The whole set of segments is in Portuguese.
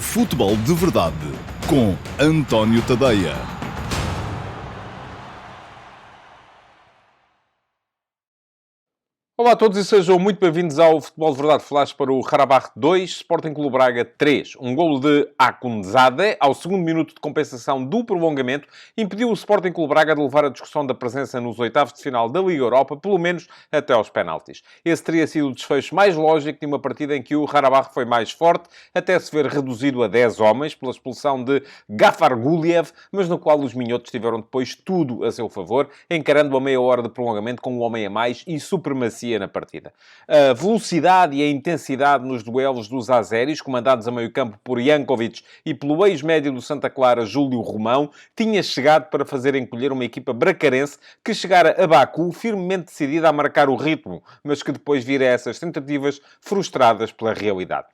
Futebol de Verdade com António Tadeia. Olá a todos e sejam muito bem-vindos ao Futebol de Verdade Flash para o Karabakh 2, Sporting Clube Braga 3. Um golo de Akundzade ao segundo minuto de compensação do prolongamento impediu o Sporting Clube Braga de levar a discussão da presença nos oitavos de final da Liga Europa, pelo menos até aos penaltis. Esse teria sido o desfecho mais lógico de uma partida em que o Karabakh foi mais forte, até se ver reduzido a 10 homens pela expulsão de Gafar Guliev, mas no qual os minhotos tiveram depois tudo a seu favor, encarando a meia hora de prolongamento com um homem a mais e supremacia na partida. A velocidade e a intensidade nos duelos dos azeris, comandados a meio campo por Jankovic e pelo ex-médio do Santa Clara, Júlio Romão, tinha chegado para fazer encolher uma equipa bracarense que chegara a Baku firmemente decidida a marcar o ritmo, mas que depois vira essas tentativas frustradas pela realidade.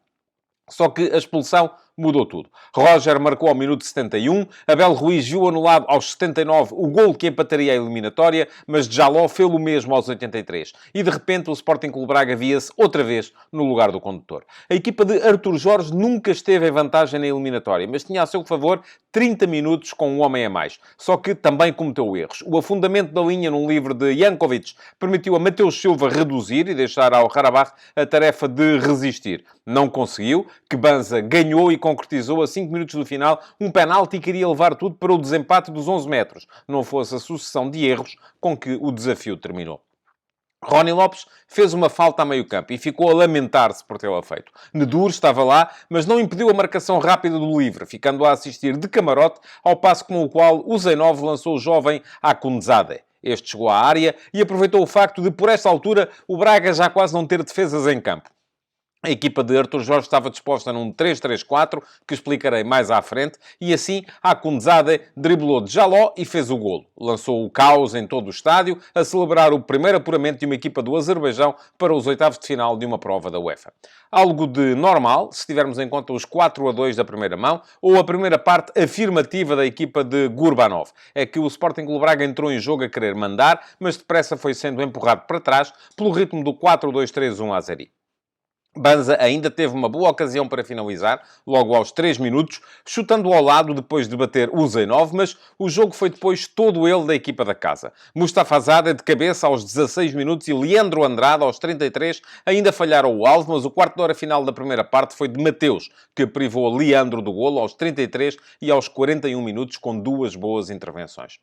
Só que a expulsão mudou tudo. Roger marcou ao minuto 71, Abel Ruiz viu anulado aos 79 o golo que empataria a eliminatória, mas Jaló fez o mesmo aos 83. E de repente o Sporting Clube Braga via-se outra vez no lugar do condutor. A equipa de Artur Jorge nunca esteve em vantagem na eliminatória, mas tinha a seu favor 30 minutos com um homem a mais. Só que também cometeu erros. O afundamento da linha num livre de Jankovic permitiu a Mateus Silva reduzir e deixar ao Karabakh a tarefa de resistir. Não conseguiu, que Banza ganhou e concretizou a 5 minutos do final um penalti que iria levar tudo para o desempate dos 11 metros. Não fosse a sucessão de erros com que o desafio terminou. Rony Lopes fez uma falta a meio campo e ficou a lamentar-se por tê-la feito. Nedur estava lá, mas não impediu a marcação rápida do livre, ficando a assistir de camarote ao passo com o qual o Zenov lançou o jovem Akundzade. Este chegou à área e aproveitou o facto de, por esta altura, o Braga já quase não ter defesas em campo. A equipa de Artur Jorge estava disposta num 3-3-4, que explicarei mais à frente, e assim Akundzade driblou de Jaló e fez o golo. Lançou o caos em todo o estádio, a celebrar o primeiro apuramento de uma equipa do Azerbaijão para os oitavos de final de uma prova da UEFA. Algo de normal, se tivermos em conta os 4-2 da primeira mão, ou a primeira parte afirmativa da equipa de Gurbanov. É que o Sporting Clube Braga entrou em jogo a querer mandar, mas depressa foi sendo empurrado para trás pelo ritmo do 4-2-3-1 azeri. Banza ainda teve uma boa ocasião para finalizar, logo aos 3 minutos, chutando ao lado depois de bater o Zenov, mas o jogo foi depois todo ele da equipa da casa. Mustafa Zade de cabeça aos 16 minutos e Leandro Andrade aos 33 ainda falharam o alvo, mas o quarto de hora final da primeira parte foi de Mateus, que privou Leandro do golo aos 33 e aos 41 minutos com duas boas intervenções.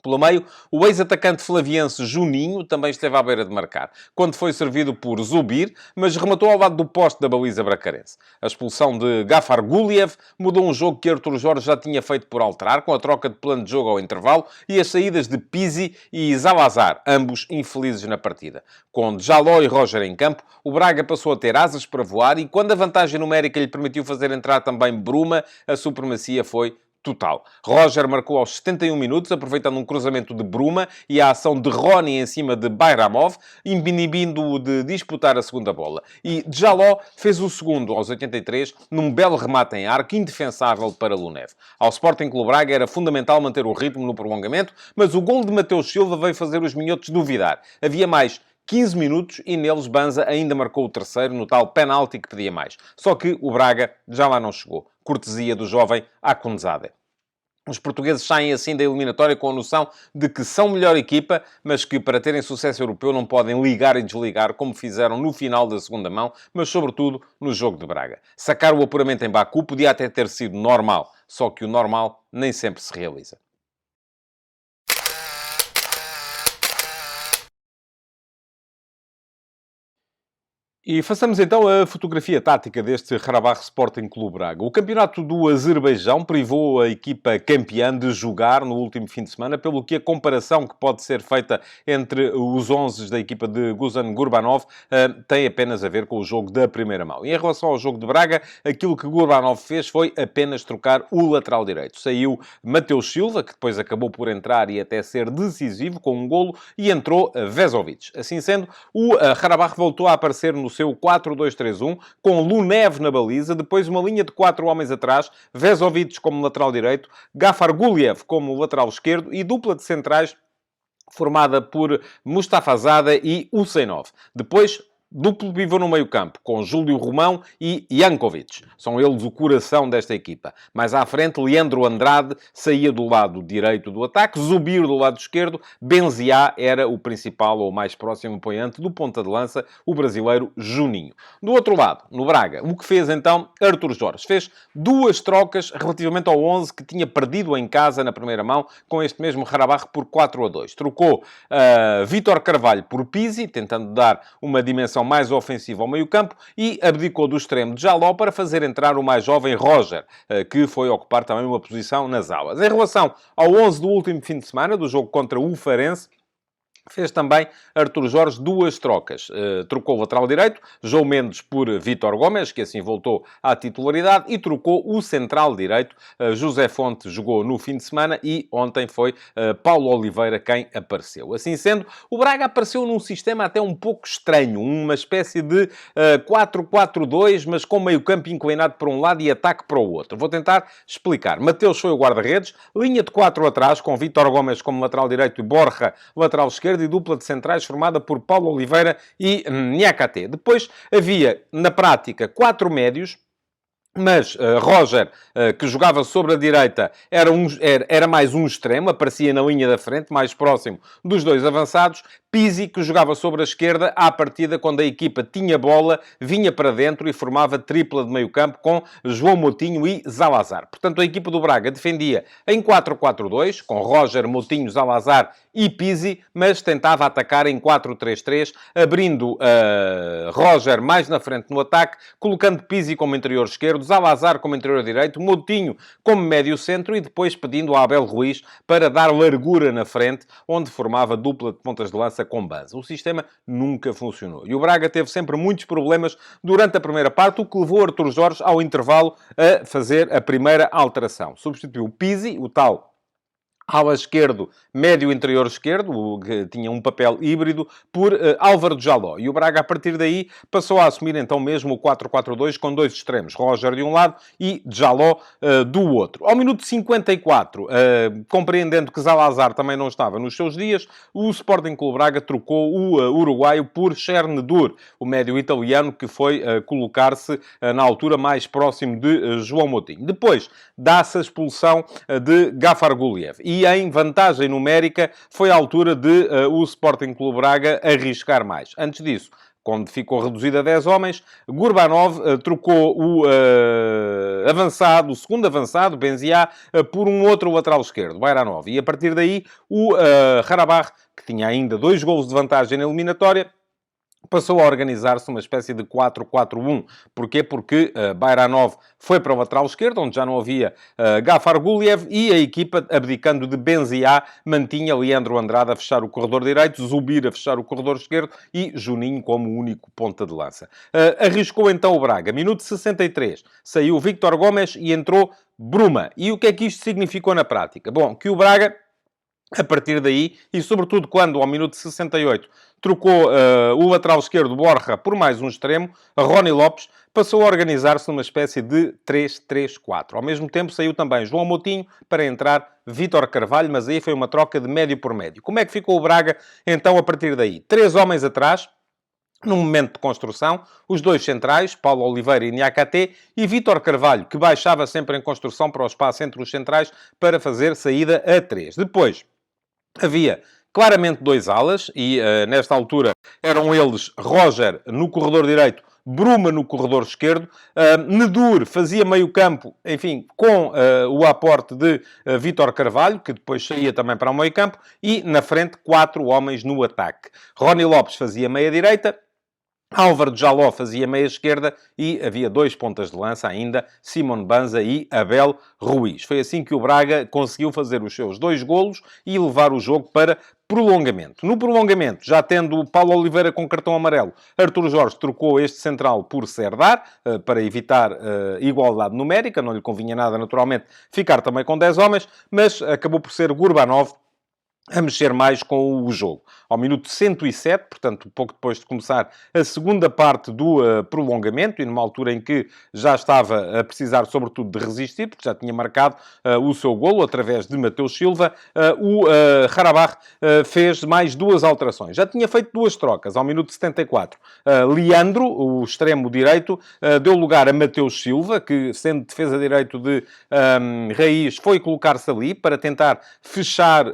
Pelo meio, o ex-atacante flaviense Juninho também esteve à beira de marcar, quando foi servido por Zubir, mas rematou ao lado do poste da baliza bracarense. A expulsão de Gafar Guliev mudou um jogo que Artur Jorge já tinha feito por alterar, com a troca de plano de jogo ao intervalo e as saídas de Pizzi e Zalazar, ambos infelizes na partida. Com Jaló e Roger em campo, o Braga passou a ter asas para voar e quando a vantagem numérica lhe permitiu fazer entrar também Bruma, a supremacia foi total. Roger marcou aos 71 minutos, aproveitando um cruzamento de Bruma e a ação de Rony em cima de Bayramov, inibindo-o de disputar a segunda bola. E Jaló fez o segundo aos 83, num belo remate em arco, indefensável para Lunev. Ao Sporting Clube Braga era fundamental manter o ritmo no prolongamento, mas o golo de Mateus Silva veio fazer os minhotos duvidar. Havia mais 15 minutos e neles Banza ainda marcou o terceiro no tal penalti que pedia mais. Só que o Braga já lá não chegou. Cortesia do jovem Akundzade. Os portugueses saem assim da eliminatória com a noção de que são melhor equipa, mas que para terem sucesso europeu não podem ligar e desligar como fizeram no final da segunda mão, mas sobretudo no jogo de Braga. Sacar o apuramento em Baku podia até ter sido normal, só que o normal nem sempre se realiza. E façamos então a fotografia tática deste Karabakh Sporting Clube Braga. O campeonato do Azerbaijão privou a equipa campeã de jogar no último fim de semana, pelo que a comparação que pode ser feita entre os 11 da equipa de Guzan Gurbanov tem apenas a ver com o jogo da primeira mão. E em relação ao jogo de Braga, aquilo que Gurbanov fez foi apenas trocar o lateral direito. Saiu Mateus Silva, que depois acabou por entrar e até ser decisivo com um golo, e entrou Vezovic. Assim sendo, o Karabakh voltou a aparecer no seu 4-2-3-1, com Lunev na baliza, depois uma linha de 4 homens atrás, Vezovic como lateral direito, Gafar Guliev como lateral esquerdo e dupla de centrais formada por Mustafa Zade e Huseynov. Depois, duplo pivô no meio-campo, com Júlio Romão e Jankovic. São eles o coração desta equipa. Mais à frente, Leandro Andrade saía do lado direito do ataque, Zubir do lado esquerdo, Benziá era o principal ou mais próximo apoiante do ponta de lança, o brasileiro Juninho. Do outro lado, no Braga, o que fez então Artur Jorge? Fez duas trocas relativamente ao 11 que tinha perdido em casa na primeira mão, com este mesmo Karabakh por 4-2. Trocou Vítor Carvalho por Pizzi, tentando dar uma dimensão mais ofensiva ao meio-campo, e abdicou do extremo de Jaló para fazer entrar o mais jovem Roger, que foi ocupar também uma posição nas alas. Em relação ao 11 do último fim de semana, do jogo contra o Farense, fez também Artur Jorge duas trocas. Trocou o lateral direito, João Mendes, por Vítor Gomes, que assim voltou à titularidade, e trocou o central direito. José Fonte jogou no fim de semana e ontem foi Paulo Oliveira quem apareceu. Assim sendo, o Braga apareceu num sistema até um pouco estranho, uma espécie de 4-4-2, mas com meio campo inclinado para um lado e ataque para o outro. Vou tentar explicar. Mateus foi o guarda-redes, linha de 4 atrás, com Vítor Gomes como lateral direito e Borja lateral esquerdo, e dupla de centrais formada por Paulo Oliveira e Niakate. Depois havia, na prática, 4 médios, mas Roger, que jogava sobre a direita, era mais um extremo, aparecia na linha da frente, mais próximo dos dois avançados. Pizzi, que jogava sobre a esquerda, à partida, quando a equipa tinha bola, vinha para dentro e formava tripla de meio campo com João Moutinho e Zalazar. Portanto, a equipa do Braga defendia em 4-4-2, com Roger, Moutinho, Zalazar e Pizzi, mas tentava atacar em 4-3-3, abrindo Roger mais na frente no ataque, colocando Pizzi como interior esquerdo, Zalazar como interior direito, Moutinho como médio centro e depois pedindo a Abel Ruiz para dar largura na frente, onde formava dupla de pontas de lança com Banza. O sistema nunca funcionou. E o Braga teve sempre muitos problemas durante a primeira parte, o que levou Artur Jorge ao intervalo a fazer a primeira alteração. Substituiu Pizzi, o tal ala esquerdo, médio interior esquerdo, que tinha um papel híbrido, por Álvaro Jaló. E o Braga, a partir daí, passou a assumir então mesmo o 4-4-2 com dois extremos. Roger de um lado e Jaló do outro. Ao minuto 54, compreendendo que Zalazar também não estava nos seus dias, o Sporting Clube Braga trocou o uruguaio por Chernedur, o médio italiano que foi colocar-se na altura mais próximo de João Moutinho. Depois, dá-se a expulsão de Gafar Guliev. E em vantagem numérica, foi a altura de o Sporting Clube Braga arriscar mais. Antes disso, quando ficou reduzido a 10 homens, Gurbanov trocou o avançado, o segundo avançado, Benziá, por um outro lateral esquerdo, Bairanov. E a partir daí, o Karabakh, que tinha ainda 2 golos de vantagem na eliminatória, passou a organizar-se uma espécie de 4-4-1. Porquê? Porque Bairanov foi para o lateral esquerdo, onde já não havia Gafar Guliev, e a equipa, abdicando de Benziá, mantinha Leandro Andrade a fechar o corredor direito, Zubir a fechar o corredor esquerdo e Juninho como único ponta de lança. Arriscou então o Braga. Minuto 63. Saiu Vítor Gomes e entrou Bruma. E o que é que isto significou na prática? Bom, que o Braga, a partir daí, e sobretudo quando, ao minuto 68, trocou o lateral esquerdo Borja por mais um extremo, Rony Lopes, passou a organizar-se numa espécie de 3-3-4. Ao mesmo tempo, saiu também João Moutinho para entrar Vítor Carvalho, mas aí foi uma troca de médio por médio. Como é que ficou o Braga, então, a partir daí? 3 homens atrás, num momento de construção, os dois centrais, Paulo Oliveira e Niakate, e Vítor Carvalho, que baixava sempre em construção para o espaço entre os centrais para fazer saída a 3. Depois, havia claramente 2 alas, e nesta altura eram eles Roger no corredor direito, Bruma no corredor esquerdo. Nedur fazia meio campo, enfim, com o aporte de Vítor Carvalho, que depois saía também para o meio campo, e na frente 4 homens no ataque. Rony Lopes fazia meia direita, Álvaro Jaló fazia meia esquerda e havia 2 pontas de lança ainda, Simon Banza e Abel Ruiz. Foi assim que o Braga conseguiu fazer os seus 2 golos e levar o jogo para prolongamento. No prolongamento, já tendo o Paulo Oliveira com cartão amarelo, Artur Jorge trocou este central por Serdar, para evitar igualdade numérica. Não lhe convinha nada, naturalmente, ficar também com 10 homens, mas acabou por ser Gurbanov a mexer mais com o jogo. ao minuto 107, portanto, pouco depois de começar a segunda parte do prolongamento, e numa altura em que já estava a precisar, sobretudo, de resistir, porque já tinha marcado o seu golo através de Mateus Silva, o Karabakh fez mais duas alterações. Já tinha feito duas trocas, ao minuto 74. Leandro, o extremo direito, deu lugar a Mateus Silva, que, sendo defesa direito de raiz, foi colocar-se ali para tentar fechar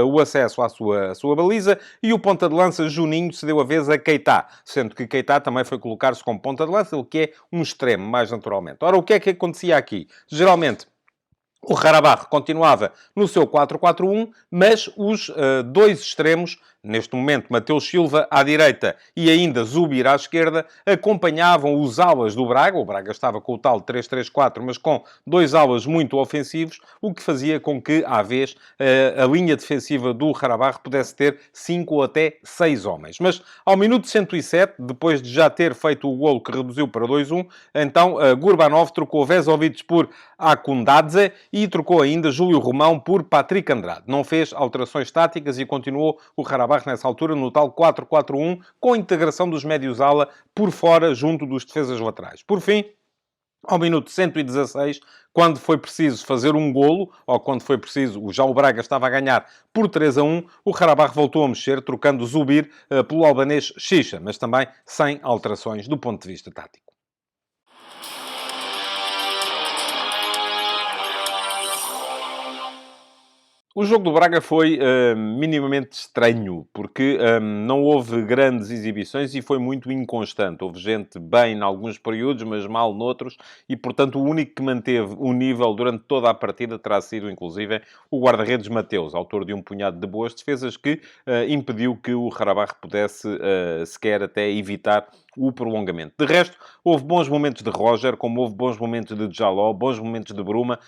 o acesso à sua baliza, e o ponta de lança Juninho cedeu a vez a Keita, sendo que Keita também foi colocar-se como ponta de lança, o que é um extremo, mais naturalmente. Ora, o que é que acontecia aqui? Geralmente, o Karabakh continuava no seu 4-4-1, mas os dois extremos, neste momento Mateus Silva à direita e ainda Zubir à esquerda, acompanhavam os alas do Braga. O Braga estava com o tal 3-3-4, mas com dois alas muito ofensivos, o que fazia com que, à vez, a linha defensiva do Karabakh pudesse ter 5 ou até 6 homens. Mas, ao minuto 107, depois de já ter feito o golo que reduziu para 2-1, então Gurbanov trocou Vezovic por Akundadze e trocou ainda Júlio Romão por Patrick Andrade. Não fez alterações táticas e continuou o Karabakh nessa altura no tal 4-4-1, com a integração dos médios-ala por fora, junto dos defesas laterais. Por fim, ao minuto 116, quando foi preciso fazer um golo, ou quando foi preciso, já o Braga estava a ganhar por 3-1, o Karabakh voltou a mexer, trocando Zubir pelo albanês Xixa, mas também sem alterações do ponto de vista tático. O jogo do Braga foi minimamente estranho, porque não houve grandes exibições e foi muito inconstante. Houve gente bem em alguns períodos, mas mal noutros, e, portanto, o único que manteve o nível durante toda a partida terá sido, inclusive, o guarda-redes Mateus, autor de um punhado de boas defesas que impediu que o Karabakh pudesse sequer até evitar o prolongamento. De resto, houve bons momentos de Roger, como houve bons momentos de Djaló, bons momentos de Bruma,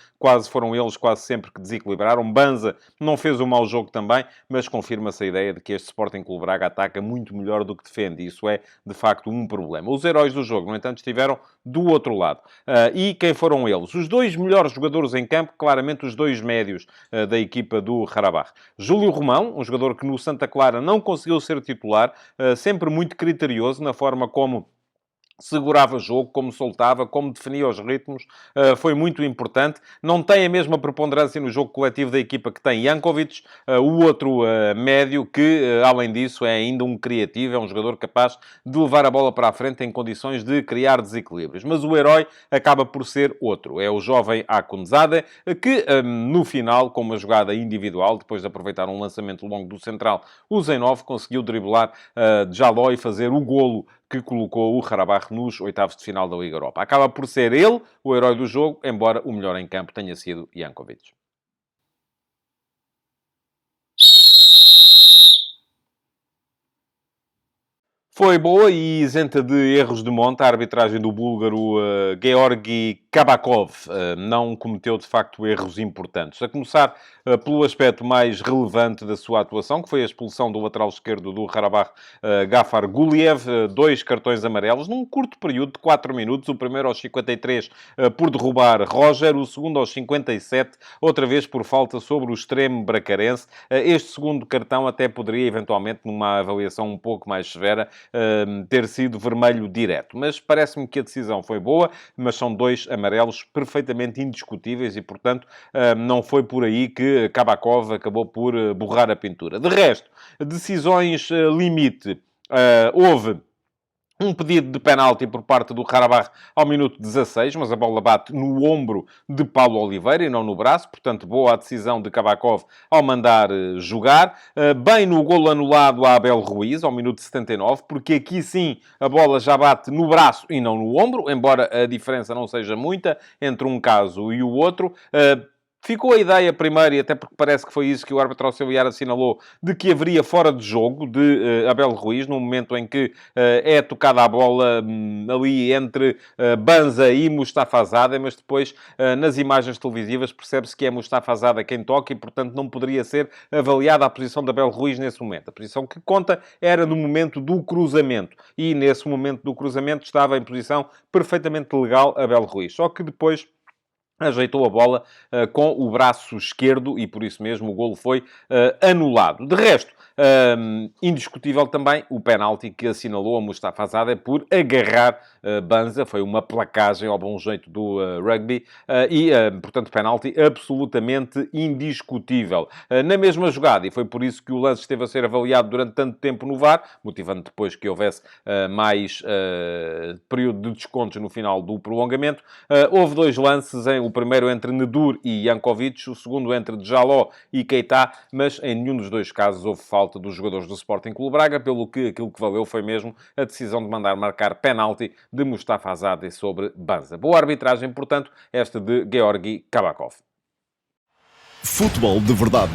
foram eles quase sempre que desequilibraram. Banza não fez um mau jogo também, mas confirma-se a ideia de que este Sporting Clube Braga ataca muito melhor do que defende. Isso é, de facto, um problema. Os heróis do jogo, no entanto, estiveram do outro lado. E quem foram eles? Os dois melhores jogadores em campo, claramente os dois médios da equipa do Karabakh. Júlio Romão, um jogador que no Santa Clara não conseguiu ser titular, sempre muito criterioso na forma como segurava jogo, como soltava, como definia os ritmos, foi muito importante. Não tem a mesma preponderância no jogo coletivo da equipa que tem Jankovic, o outro médio, que, além disso, é ainda um criativo, é um jogador capaz de levar a bola para a frente em condições de criar desequilíbrios. Mas o herói acaba por ser outro. É o jovem Akunzade, que, no final, com uma jogada individual, depois de aproveitar um lançamento longo do central, o Zenov conseguiu driblar Djaló e fazer o golo que colocou o Karabakh nos oitavos de final da Liga Europa. Acaba por ser ele o herói do jogo, embora o melhor em campo tenha sido Jankovic. Foi boa e isenta de erros de monta. A arbitragem do búlgaro Georgi Kabakov não cometeu, de facto, erros importantes. A começar pelo aspecto mais relevante da sua atuação, que foi a expulsão do lateral esquerdo do Karabakh, Gafar Guliev. 2 cartões amarelos num curto período de 4 minutos. O primeiro aos 53 por derrubar Roger. O segundo aos 57, outra vez por falta sobre o extremo bracarense. Este segundo cartão até poderia, eventualmente, numa avaliação um pouco mais severa, ter sido vermelho direto. Mas parece-me que a decisão foi boa, mas são 2 amarelos perfeitamente indiscutíveis e, portanto, não foi por aí que Kabakov acabou por borrar a pintura. De resto, decisões limite. Houve um pedido de penalti por parte do Karabakh ao minuto 16, mas a bola bate no ombro de Paulo Oliveira e não no braço. Portanto, boa a decisão de Kabakov ao mandar jogar. Bem no golo anulado a Abel Ruiz, ao minuto 79, porque aqui sim a bola já bate no braço e não no ombro, embora a diferença não seja muita entre um caso e o outro. Ficou a ideia primeiro, e até porque parece que foi isso que o árbitro auxiliar assinalou, de que haveria fora de jogo de Abel Ruiz, no momento em que é tocada a bola ali entre Banza e Mustafa Azade, mas depois nas imagens televisivas percebe-se que é Mustafa Azade quem toca e, portanto, não poderia ser avaliada a posição de Abel Ruiz nesse momento. A posição que conta era no momento do cruzamento, e nesse momento do cruzamento estava em posição perfeitamente legal Abel Ruiz. Só que depois ajeitou a bola com o braço esquerdo e, por isso mesmo, o golo foi anulado. De resto, indiscutível também o penalti que assinalou a Mustafa Azade por agarrar Banza. Foi uma placagem ao bom jeito do rugby portanto, penalti absolutamente indiscutível. Na mesma jogada, e foi por isso que o lance esteve a ser avaliado durante tanto tempo no VAR, motivando depois que houvesse mais período de descontos no final do prolongamento, houve dois lances, o primeiro entre Nedur e Jankovic, o segundo entre Djaló e Keita, mas em nenhum dos dois casos houve falta dos jogadores do Sporting Clube Braga, pelo que aquilo que valeu foi mesmo a decisão de mandar marcar penalti de Mustafa Azade sobre Banza. Boa arbitragem, portanto, esta de Georgi Kabakov. Futebol de verdade